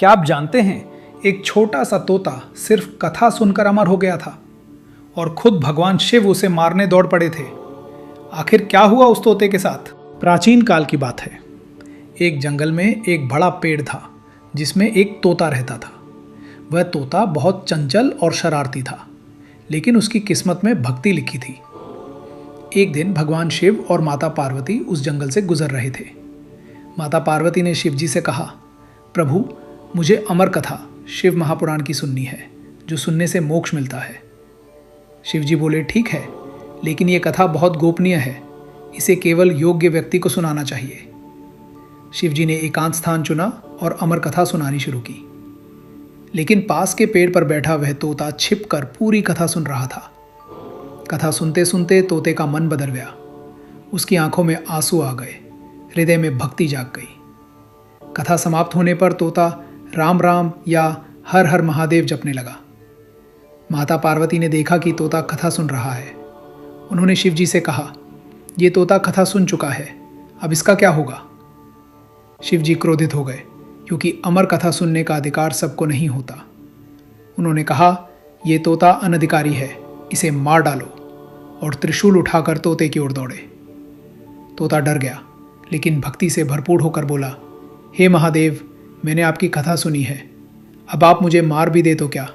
क्या आप जानते हैं, एक छोटा सा तोता सिर्फ कथा सुनकर अमर हो गया था और खुद भगवान शिव उसे मारने दौड़ पड़े थे। आखिर क्या हुआ उस तोते के साथ? प्राचीन काल की बात है। एक जंगल में एक बड़ा पेड़ था जिसमें एक तोता रहता था। वह तोता बहुत चंचल और शरारती था, लेकिन उसकी किस्मत में भक्ति लिखी थी। एक दिन भगवान शिव और माता पार्वती उस जंगल से गुजर रहे थे। माता पार्वती ने शिव जी से कहा, प्रभु, मुझे अमर कथा शिव महापुराण की सुननी है, जो सुनने से मोक्ष मिलता है। शिव जी बोले, ठीक है, लेकिन ये कथा बहुत गोपनीय है, इसे केवल योग्य व्यक्ति को सुनाना चाहिए। शिव जी ने एकांत स्थान चुना और अमर कथा सुनानी शुरू की। लेकिन पास के पेड़ पर बैठा वह तोता छिपकर पूरी कथा सुन रहा था। कथा सुनते सुनते तोते का मन बदल गया। उसकी आंखों में आंसू आ गए, हृदय में भक्ति जाग गई। कथा समाप्त होने पर तोता राम राम या हर हर महादेव जपने लगा। माता पार्वती ने देखा कि तोता कथा सुन रहा है। उन्होंने शिव जी से कहा, ये तोता कथा सुन चुका है, अब इसका क्या होगा? शिव जी क्रोधित हो गए, क्योंकि अमर कथा सुनने का अधिकार सबको नहीं होता। उन्होंने कहा, ये तोता अनधिकारी है, इसे मार डालो, और त्रिशूल उठाकर तोते की ओर दौड़े। तोता डर गया, लेकिन भक्ति से भरपूर होकर बोला, हे महादेव, मैंने आपकी कथा सुनी है, अब आप मुझे मार भी दे तो क्या,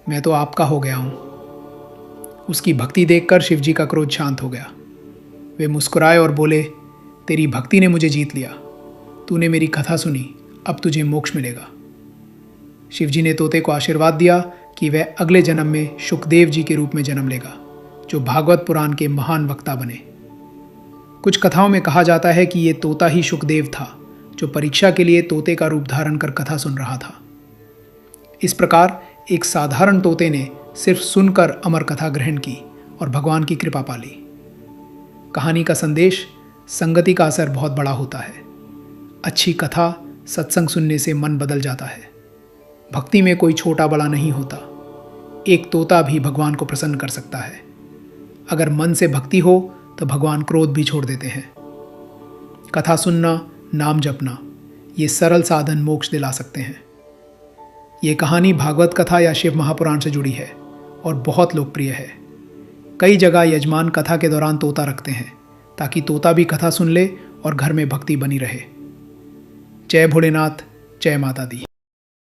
मैं तो आपका हो गया हूँ। उसकी भक्ति देखकर शिव जी का क्रोध शांत हो गया। वे मुस्कुराए और बोले, तेरी भक्ति ने मुझे जीत लिया, तूने मेरी कथा सुनी, अब तुझे मोक्ष मिलेगा। शिव जी ने तोते को आशीर्वाद दिया कि वह अगले जन्म में शुकदेव जी के रूप में जन्म लेगा, जो भागवत पुराण के महान वक्ता बने। कुछ कथाओं में कहा जाता है कि ये तोता ही शुकदेव था, जो परीक्षा के लिए तोते का रूप धारण कर कथा सुन रहा था। इस प्रकार एक साधारण तोते ने सिर्फ सुनकर अमर कथा ग्रहण की और भगवान की कृपा पाली। कहानी का संदेश, संगति का असर बहुत बड़ा होता है। अच्छी कथा, सत्संग सुनने से मन बदल जाता है। भक्ति में कोई छोटा बड़ा नहीं होता। एक तोता भी भगवान को प्रसन्न कर सकता है। अगर मन से भक्ति हो तो भगवान क्रोध भी छोड़ देते हैं। कथा सुनना, नाम जपना, ये सरल साधन मोक्ष दिला सकते हैं। ये कहानी भागवत कथा या शिव महापुराण से जुड़ी है और बहुत लोकप्रिय है। कई जगह यजमान कथा के दौरान तोता रखते हैं, ताकि तोता भी कथा सुन ले और घर में भक्ति बनी रहे। जय भोलेनाथ, जय माता दी।